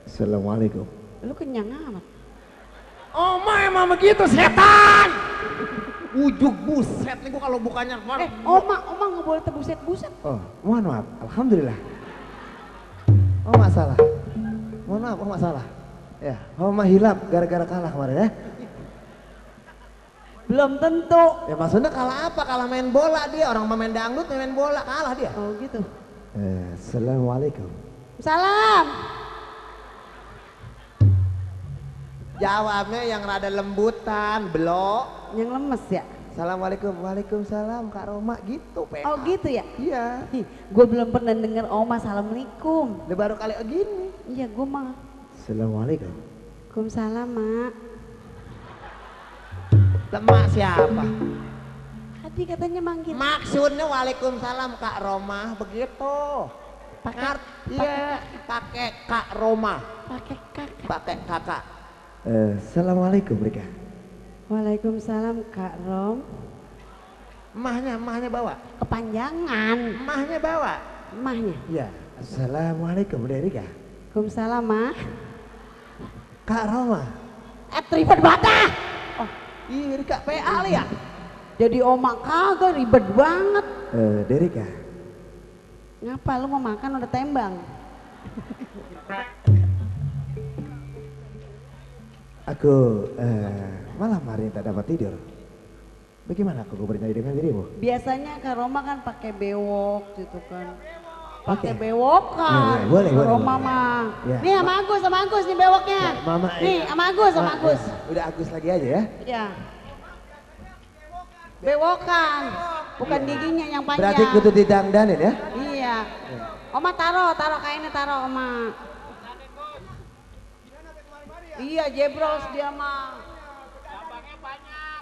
Assalamualaikum. Lu kenyang amat. Oma emang begitu setan. Ujuk buset nih gua kalau bukannya Oma nggak boleh terbuset-buset. Oh, mohon maaf. Alhamdulillah. Oh, masalah. Mohon maaf, oh masalah. Ya, Oma hilap gara-gara kalah kemarin ya. Belum tentu. Ya maksudnya kalah apa? Kalah main bola dia. Orang main dangdut main bola kalah dia. Oh gitu. Assalamualaikum. Salam. Jawabnya yang rada lembutan, belok. Yang lemes ya? Assalamualaikum. Waalaikumsalam Kak Roma gitu, Pak. Oh gitu ya? Iya. Gue belum pernah denger Oma assalamualaikum. Udah baru kali gini. Iya gue mah. Assalamualaikum. Waalaikumsalam mak. Lemak siapa? Tadi katanya manggil. Maksudnya waalaikumsalam Kak Roma begitu. Iya, pakai Kak Roma. Pakai kak. Pakai kakak. Assalamualaikum mereka. Waalaikumsalam Kak Rom. Mahnya bawa. Kepanjangan. Mahnya bawa. Mahnya. Iya. Assalamualaikum Rika. Waalaikumsalam mah. Kak Roma. Ribet banget ah. Oh, iya Rika PA ya. Jadi Oma kagak ribet banget. Derika. Ngapa lu mau makan udah tembang? Aku malam hari tak dapat tidur. Bagaimana aku bernyanyi dengan dirimu? Biasanya Kak Roma kan pakai bewok gitu kan. Pakai Oke. bewok kan. Ya, boleh, Kak boleh. Roma mah. Ya. Nih sama Agus nih bewoknya. Ya, Mama, nih sama Agus. Udah Agus lagi aja ya. Iya. Bewokan. Bukan giginya yang panjang. Berarti kudu didangdanin ya. Iya. Oma taruh kainnya taruh Oma. Iya jebros dia mah.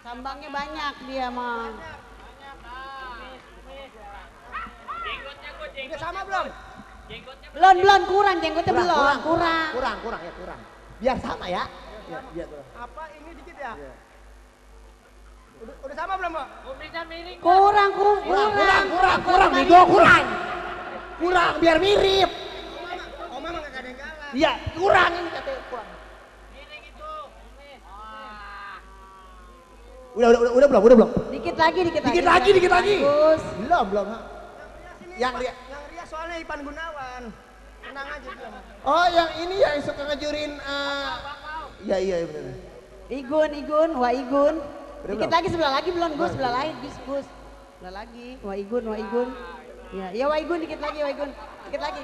Sambangnya banyak dia mah. Udah sama belum? Belum kurang jenggotnya belum. Kurang. Biar sama ya. Biar kurang. Apa ini dikit ya? Udah sama belum, Mbak? Kurang. Migo kurang. Kurang biar mirip. Oma mah gak ada yang kalah. Iya, kurang ini katanya kurang. Udah belum? Dikit lagi. Dikit lagi. Bagus. Belum. Yang lihat. Yang Ria soalnya Ipan Gunawan. Tenang aja dia. Oh, yang ini yang suka ngejurin Iya benar. Igun, Wah Igun. Udah Dikit belum? lagi sebelah lagi belum Gus, sebelah lain Gus. Sebelah lagi. Wah Igun. Ya Wah Igun dikit lagi. Dikit lagi.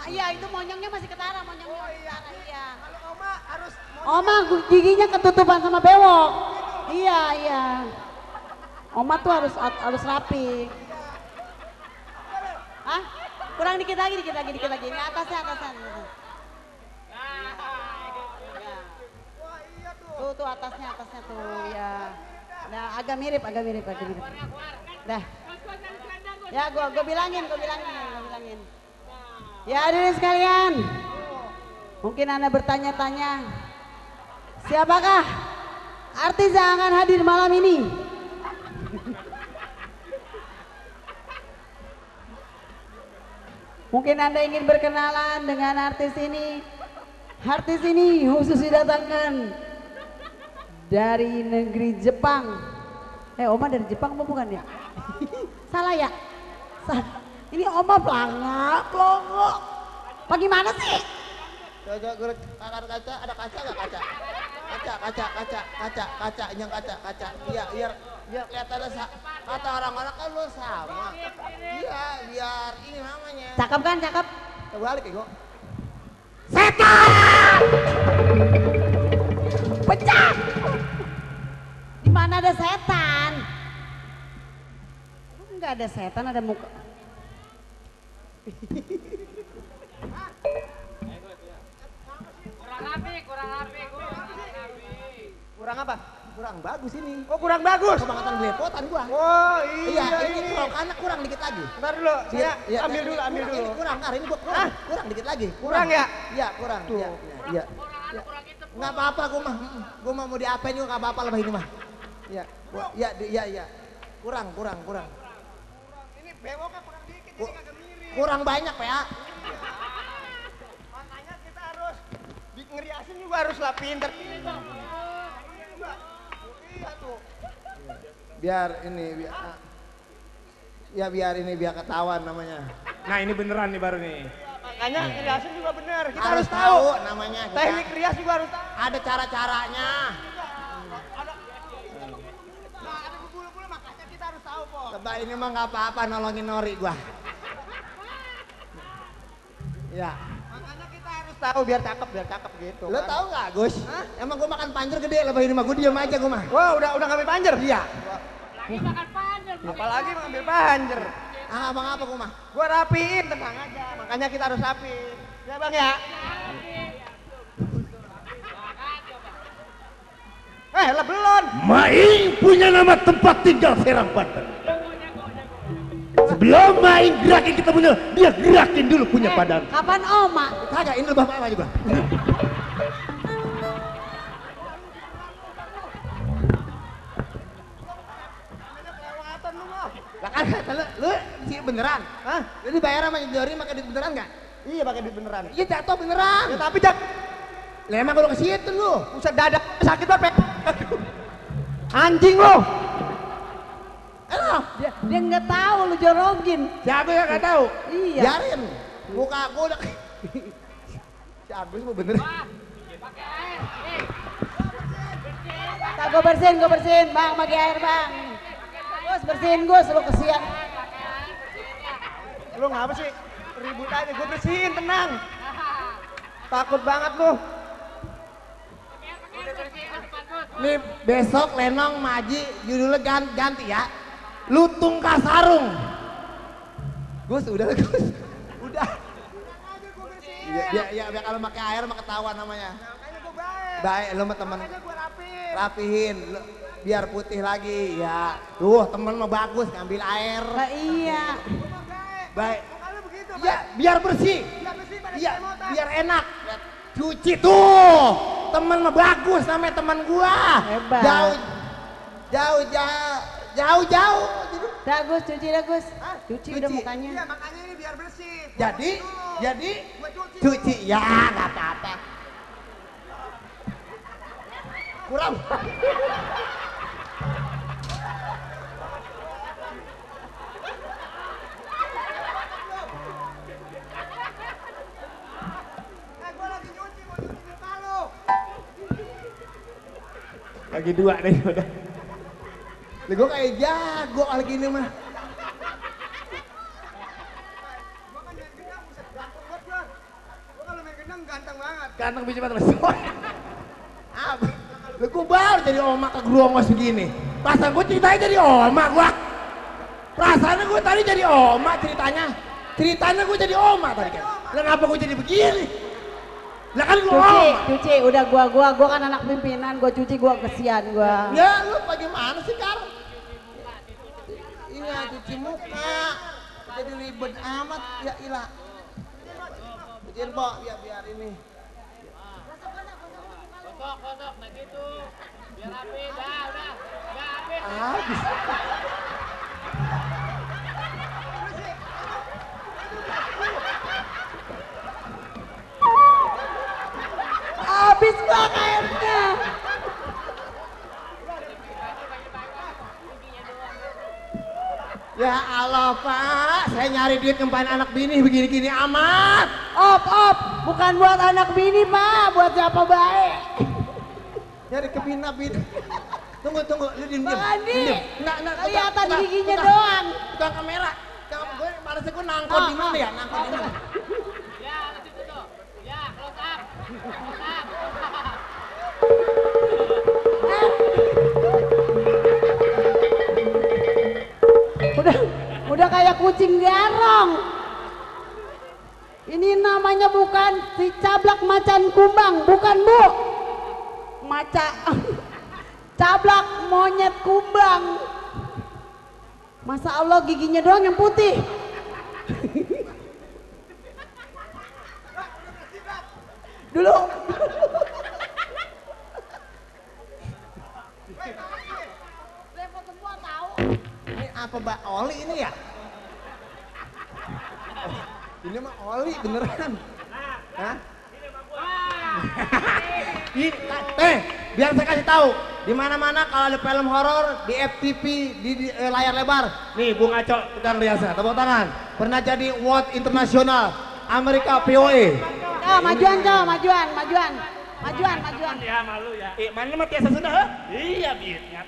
Iya itu monyongnya masih ketara, iya. Kalau Oma harus Oma giginya ketutupan sama bewok. Iya. Oma tuh harus rapi. Hah? Kurang dikit lagi. Ini atasnya. Tuh atasnya tuh ya. Nah agak mirip. Dah. Ya gua bilangin. Ya hadirin sekalian. Mungkin Anda bertanya-tanya, siapakah artis yang akan hadir malam ini? Mungkin Anda ingin berkenalan dengan artis ini. Artis ini khusus didatangkan dari negeri Jepang. Oma dari Jepang apa bukan ya? Salah ya? Ini Oma pelongo. Bagaimana sih? Coba kaca, ada kaca nggak kaca? Kaca. Iya, biar kelihatan ada kata orang-orang kan lu sama. Iya, biar ini namanya. Cakep kan, cakep? Coba balik ya, Go. Setan! Pecah! Di mana ada setan? Enggak ada setan, ada muka. kurang rapi. Kurang apa? Kurang bagus ini. Oh kurang bagus. Kebangatan belepotan gua. Oh Iya, iya ini kalau anak kurang dikit lagi. Ntar dulu, saya Iya, ambil dulu. Ini kurang, ini gua kurang dikit lagi. Kurang ya? Iya, kurang. Tuh. Iya. Nggak apa-apa gua mah mau diapain juga nggak apa-apa lah ini mah. Iya. Kurang. Ini bewoknya kurang dikit, ini kagak mirip. Kurang banyak, ya. haruslah pinter. Iya tuh. Biar ini biar ketahuan namanya. Nah ini beneran nih baru nih. Makanya riasan juga bener. Kita Harus tahu namanya. Teknik rias juga harus tahu. Ada cara-caranya. Nah, ada bulu-bulu makanya kita harus tahu, Po. Coba ini mah nggak apa-apa nolongin Nori gua. Ya. Makanya kita harus tahu biar cakep gitu. Lo tahu nggak Gus? Hah? Emang gua makan panjer gede lebih ini mah gua diam aja gua mah. Wah, udah ngambil panjer. Iya. Apalagi mengambil panjer. Ah, abang apa gua mah? Gua rapiin, tenang aja. Makanya kita harus rapi. Ya, Bang ya. Lebelon. Maing punya nama tempat tinggal Serang Banten. Sebelum Maing gerakin kita punya, dia gerakin dulu punya badan. Kapan Oma? Kagak, ini lebah apa juga. Lah kan lu sih beneran? Hah? Lu dibayar sama Jori pakai duit beneran enggak? Iya pakai duit beneran. Iya jatuh beneran. Ya tapi Jak, Lah emang gua ke situ lu. pusat dada sakit banget. Anjing lo. Dia nggak tahu lu jorogin. Siapa yang enggak tahu? Iya. Biarin. Muka gua udah si Agus mau bener. Tak gue bersihin bang, pakai air bang. Gus bersihin Gus, lu kesian. Lu ngapa sih? Ribut aja, gue bersihin tenang. Takut banget lu. Nih besok Lenong Maji judulnya ganti ya. Lutung Kasarung. Gus udah Gus. Udah. Ya biar kalau pakai air mah ketahuan namanya. Makanya gue baik. Baik lu sama temen Makanya gue rapiin. rapihin lu, biar putih lagi ya. Tuh temen mah bagus ngambil air. Lah iya. Gue mah baik. Baik. Muka lu begitu, Ya biar bersih. Biar bersih pada Iya semotan. biar enak. Cuci tuh. Temen mah bagus namanya teman gua. Hebat. Jauh. Dah Gus, cuci dah Gus. Cuci udah Cuci. mukanya. Iya makanya ini biar bersih. Jadi Gua cuci. cuci ya nggak apa-apa. Kurang. Gue lagi nyuci, mau cuci muka lu. Lagi dua deh udah. Lah gua kayak jago kalau gini mah. Gue kan main gendang, buset ganteng banget gue. Gue kalau main gendang ganteng banget. Kantong biji mata Apa? Lah gua baru jadi omak ke gerongos segini. Perasaan gua ceritanya jadi omak gua. Perasaannya gua tadi jadi omak ceritanya. Ceritanya gua jadi omak tadi kan. Lah ngapa gua jadi begini? Lah kan gua omak. Cuci, udah gua kan anak pimpinan, gua cuci gua kesian gua. Ya lu bagaimana sih Kar? Iya cuci muka. Jadi ribet amat ya ilah. Cuciin Bo biar ini. Kosok, nah gitu. Biar rapi, udah habis. Habis. Habis gua airnya. Ya Allah Pak, saya nyari duit ngempain anak bini begini-gini amat. Op, bukan buat anak bini Pak, buat siapa baik. Nyari ke bini. Tunggu, lu diem. Bang Andi, Enggak, kelihatan giginya doang. Tukang kamera. Gue malasnya gue nangkot di mana ya? Nangkot di mana? Ya, ke situ tuh. Ya, close up. Udah kayak kucing garong. Ini namanya bukan si cablak macan kumbang, bukan Bu. Cablak monyet kumbang. Masa Allah giginya doang yang putih. Dulu. Repot semua tahu. Ini apa Mbak Oli ini ya? Ini mah Oli beneran. Hah? Biar saya kasih tahu, di mana-mana kalau ada film horor di FTV di layar lebar. Nih Bung Aco dan Riasa, tepuk tangan. Pernah jadi award internasional Amerika POE. Majuan. Ya malu ya. Mana mah biasa Sunda, heh? Iya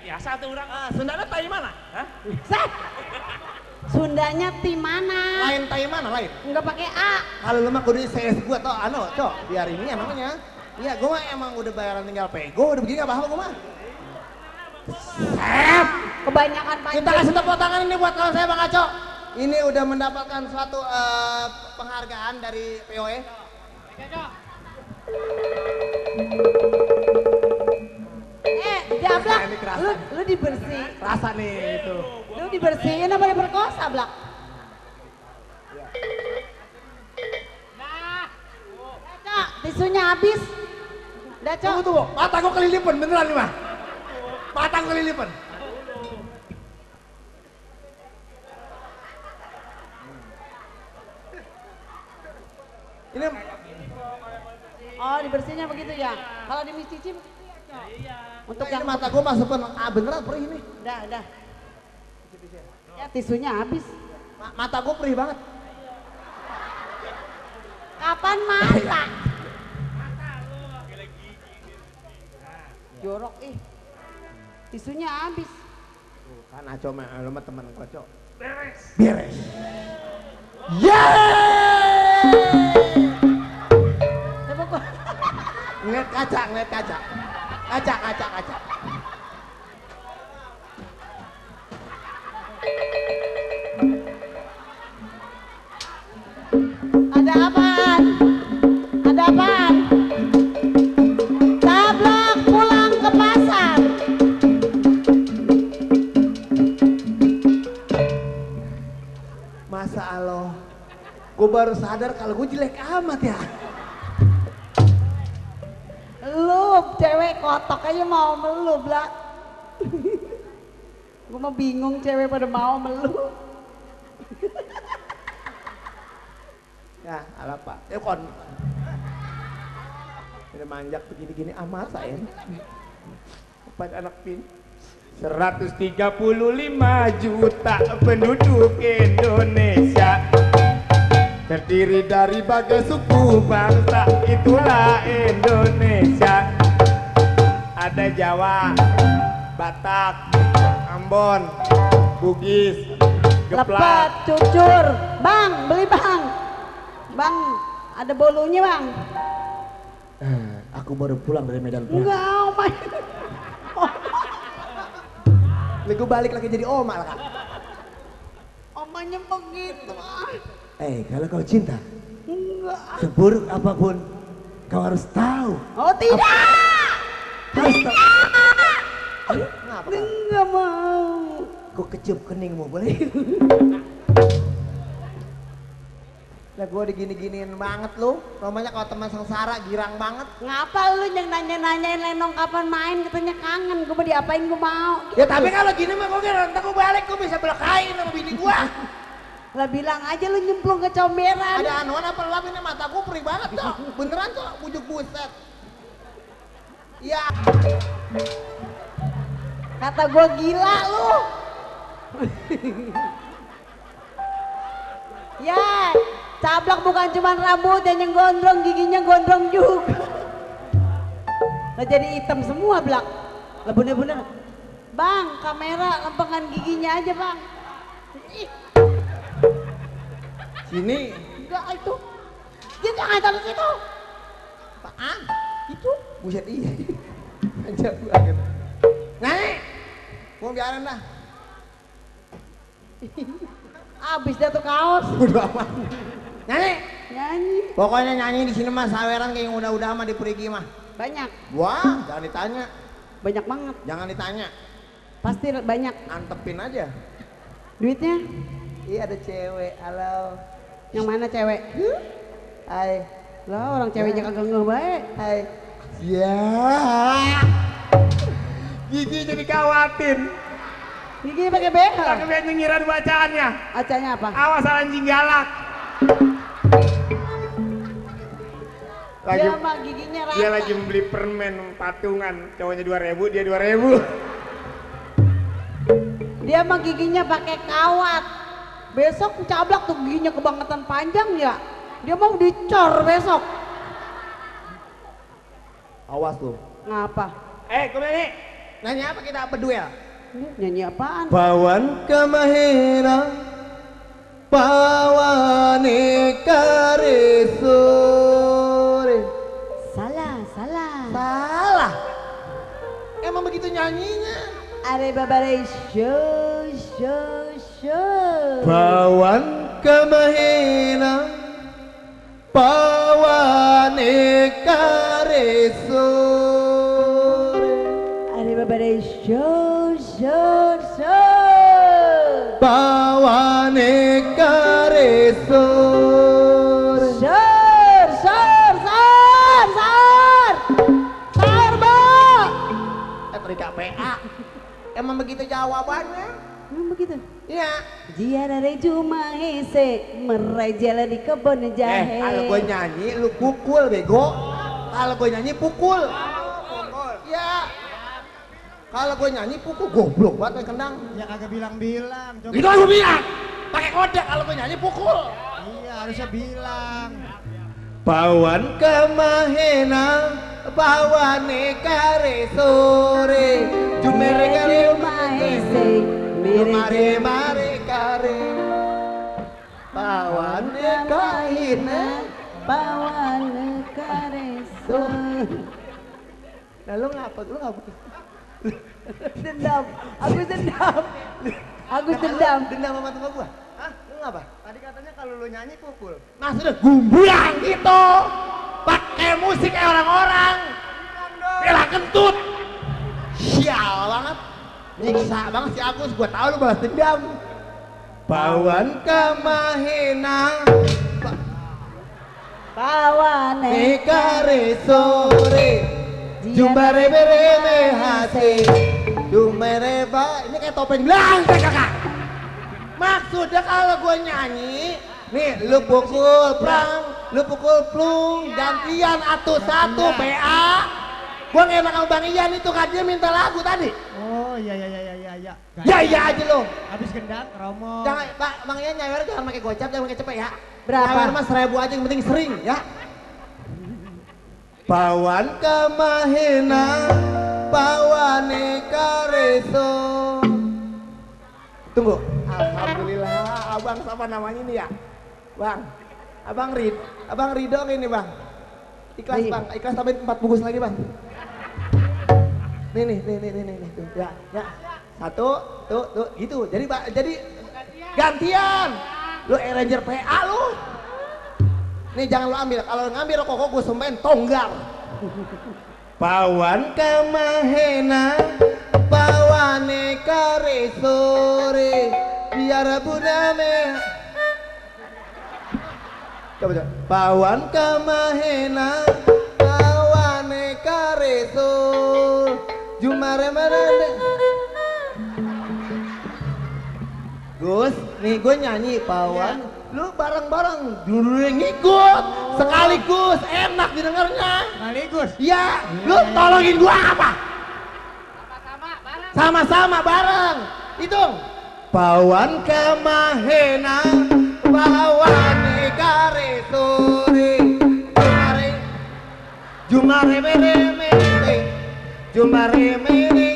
biasa tuh orang. Sundanya tai mana? Hah? Set. Sundanya tim mana? Lain tai mana lain? Enggak pakai A. Kalau lu mah kudu CS gua tuh Cok, biar ini namanya. Iya, gua mah emang udah bayaran tinggal pego, udah begini gak paham gua mah. Sep. Kebanyakan panjang. Kita kasih tepuk tangan ini buat kawan saya Bang Aco. Ini udah mendapatkan suatu penghargaan dari POE. Jablak, Ini kerasa. lu dibersih. Rasa nih itu. Lu dibersihin apa diperkosa, Blak? Cok, tisunya habis. Udah, Cok. Tunggu. Mata gua kelilipan beneran nih mah. Mata gua kelilipan. Ini Oh, dibersihinnya begitu ya. Kalau di Miss Cici untuk ini yang mata gua masukin beneran perih ini. udah. Ya tisunya habis. Mata gua perih banget. Kapan mata? Jorok tisunya habis. Kan Aco mah lu mah teman gua, Cok. Beres. Beres. Yeay! Coba Ngeliat kaca. Kaca. Ada apaan? Tablak pulang ke pasar. Masa Allah. Gua baru sadar kalau gua jelek amat ya. Lu cewek kotok aja mau melu, Blak. Gue mau bingung cewek pada mau melu. Ya, ala Pak. Kon. Udah manjak begini-gini amat saya. Apa anak pin? 135 juta penduduk Indonesia. Terdiri dari bagai suku bangsa, itulah Indonesia. Ada Jawa, Batak, Ambon, Bugis, Lepet, Geplak. cucur. Bang, beli bang. Bang, ada bolunya bang. Aku baru pulang dari Medan Perang. Enggak, oh my. Gue balik lagi jadi oma lah Kak. Omanya begitu. Kalau kau cinta, Enggak. seburuk apapun, kau harus tahu. Oh tidak. Harus tahu. Kenapa? Kak? Enggak mau. Kau kecium keningmu, boleh? Lah gue digini-giniin banget lu. Namanya kalau teman sengsara girang banget. Ngapa lu yang nanya-nanyain Lenong kapan main, katanya kangen. Gue mau diapain gue mau. Ya tapi kalau gini mah gue kira ntar gue balik gue bisa belakain sama bini gua. Lah bilang aja lu nyemplung ke comberan. Ada anuan apa lap ini mata gue perih banget tuh. Beneran tuh bujuk buset. Ya. Kata gue gila lu. Ya, cablak bukan cuma rambutnya yang gondrong, giginya gondrong juga. Lah jadi hitam semua, Blak. Lah bener-bener. Bang, kamera lempengan giginya aja, Bang. Ih, Sini. enggak itu. Dia jangan taruh situ. Apaan? Itu. Buset iya. Anjir banget. Nyanyi. Mau biarin dah. Abis dah tuh kaos. Udah amat. Nyanyi. Nyanyi. Pokoknya nyanyi di sini mah saweran kayak yang udah-udah mah di Perigi mah. Banyak. Wah, jangan ditanya. Banyak banget. Jangan ditanya. Pasti banyak. Antepin aja. Duitnya? Iya ada cewek. Halo. Yang mana cewek? Hai. Lah orang ceweknya kagak ngeh baik. Hai. Ya. Gigi jadi khawatir. Gigi pakai BH. Pakai biar nyinyiran bacaannya. Acanya apa? Awas anjing galak. Dia mah giginya rata. Dia lagi beli permen patungan, cowoknya 2.000, dia 2.000. Dia mah giginya pakai kawat. Besok cablak tuh giginya kebangetan panjang ya. Dia mau dicor besok. Awas tuh. Ngapa? Gue nyanyi. Nyanyi apa kita berduel? Nyanyi apaan? Pawan kamahena pawane karesore. Salah. Emang begitu nyanyinya? Are babare show. Pawan kamahena pawane karesore. Are babare show. Pawane karesore. Sar, Mbak. Teriak PA. Emang begitu jawabannya? Emang begitu? Iya. Jia dari cuma hese merejela di kebun jahe. Kalau gue nyanyi lu pukul bego. Kalau gue nyanyi pukul. Ya. Kalau gue nyanyi pukul goblok banget kendang. Ya kagak bilang-bilang. Itu aku bilang. Pakai kode kalau gue nyanyi pukul. Iya, harusnya bilang. Pawan kamahena pawane karesore jumere kare hese mare kare pawane kahina bawane kareso. Nah lu ngapa? Dendam. Aku dendam. Dendam sama teman gua? Hah? Lu ngapa? Tadi katanya kalau lu nyanyi pukul. Nah sudah gumbulang gitu. Pakai musik kayak orang-orang. Bela kentut. Sial banget. Nyiksa banget si Agus, gua tahu lu balas dendam. Pawan kamahena Bawane karesore jumbare bereme hase jumbare ba. Ini kayak topeng belangsa kakak. Maksudnya kalau gue nyanyi nih lu pukul prang, lu pukul plung, gantian atuh satu PA. Gue nggak enak sama Bang Ian itu kan dia minta lagu tadi. Oh iya. Ya aja lo. Habis gendang, romo. Jangan Pak Bang Ian nyawer jangan pakai gocap, jangan pakai cepet ya. Berapa? Nyawer mas 1.000 aja yang penting sering ya. Pawan kamahena pawane kareso. Tunggu. Alhamdulillah abang sama namanya ini ya. Bang. Abang Ridho ini bang. Ikhlas bang, ikhlas tambahin 4 bungkus lagi bang. Nih. Tuh, ya. Satu, tuh, gitu. Jadi gantian. Lu arranger PA lu. Nih jangan lu ambil. Kalau ngambil rokok gue sumpahin tonggal. Pawan kamahena pawane karesore biara budame. Coba. Pawan kamahena pawane karesore jumare marane. Gus, nih gue nyanyi pawan, lu bareng-bareng dulu ngikut sekaligus enak didengarnya. Sekaligus. Ya, lu tolongin gua apa? Sama-sama bareng. Hitung. Pawan kamahena pawan karesore jumare mere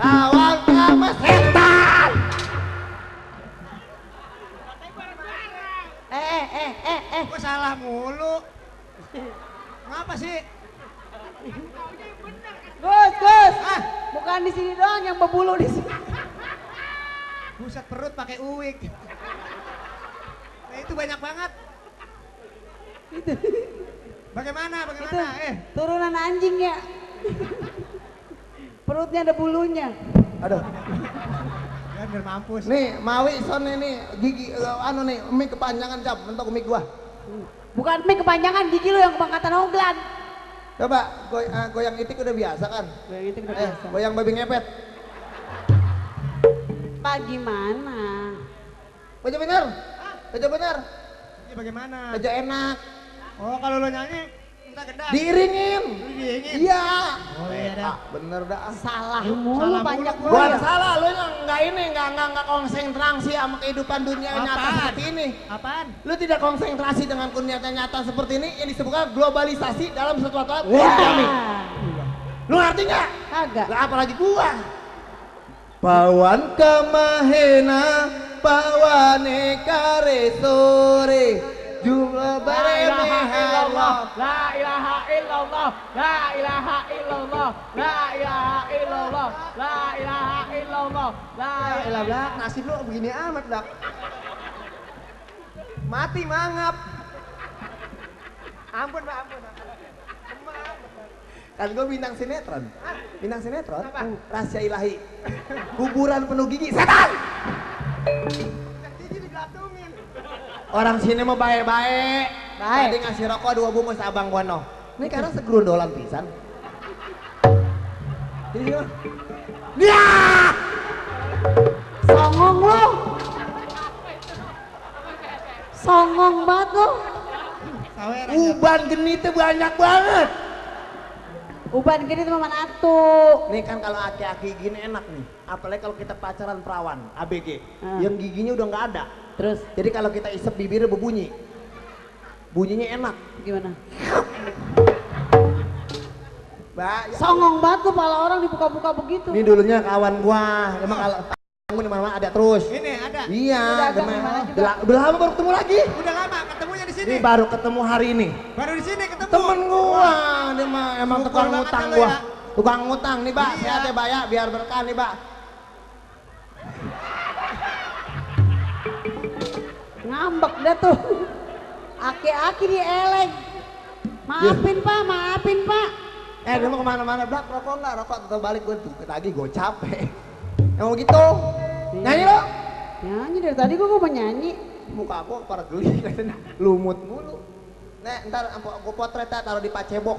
pawan kama setan. Kok salah mulu? Ngapa sih? Gus, bukan di sini doang yang berbulu di sini. Buset perut pakai uwik. Nah, itu banyak banget. Bagaimana? Itu turunan anjing ya. Perutnya ada bulunya. Aduh. Kan biar mampus. Nih, Mawi son nih gigi nih mic kepanjangan cap mentok mic gua. Bukan mic kepanjangan, gigi lu yang kebangkatan hoglan. Coba goyang itik udah biasa kan? Goyang itik udah biasa. Goyang babi ngepet. Pak gimana? Baca bener. Ini bagaimana? Baca enak. Oh, kalau lo nyanyi kita gendang. Diiringin. Diiringin. Iya. Oh iya dah. Bener dah. Salah mulu Salah banyak mulu. Gua gua. salah, lu nggak konsentrasi sama kehidupan dunia nyata Apaan? seperti ini. Apaan? Lu tidak konsentrasi dengan dunia nyata seperti ini yang disebutkan globalisasi dalam suatu Wah. Lu ngerti nggak? Kagak. Lah apalagi gua. Pawan kamahena pawane kare sore jumlah La ilaha illallah, baremehar. la ilaha illallah, la ilaha illallah, la ilaha illallah, la ilaha illallah, la Ya elah Blak, nasib lu begini amat Blak. Mati mangap. Ampun Pak, ampun. Kan gue bintang sinetron. Bintang sinetron. Apa? Rahasia ilahi. Kuburan penuh gigi. Setan. Gigi digelantungin. Orang sini mau baik-baik. Baik. Tadi ngasih rokok 2 bungkus abang gua noh. Ini karena segerundolan pisan. Jadi gimana? Ya! Songong lu. Songong banget lu. Sawer aja. Uban genitnya banyak banget. Uban gini tuh maman atu. Nih kan kalau aki-aki gini enak nih. Apalagi kalau kita pacaran perawan, ABG. Yang giginya udah nggak ada. Terus Jadi kalau kita isep bibirnya berbunyi. Bunyinya enak. gimana? Mbak, ya. Songong banget lu, pala orang dibuka-buka begitu. Ini dulunya kawan gua. Emang kalau kamu di mana-mana ada terus. Ini ada. Iya, Dagang demam. di mana juga. Udah lama baru ketemu lagi. Udah lama ketemunya di sini. Ini baru ketemu hari ini. Baru di sini ketemu. Temen gua, dia mah emang Syukur tukang banget ngutang ya lu gua. ya. Tukang ngutang nih, Pak. Iya. Sehat ya, Pak ya, biar berkah nih, Pak. Ngambek dah tuh. Aki-aki dieleng. Maafin Pak, maafin Pak. Dia mau kemana-mana, Blak, rokok enggak? Rokok tetap balik gua tuh. Lagi gua capek. Emang begitu. Nyanyi lo. Nyanyi dari tadi gua mau nyanyi. Muka aku parah geli, lumut mulu. Nek, ntar gua potret taruh di Pak Cebok.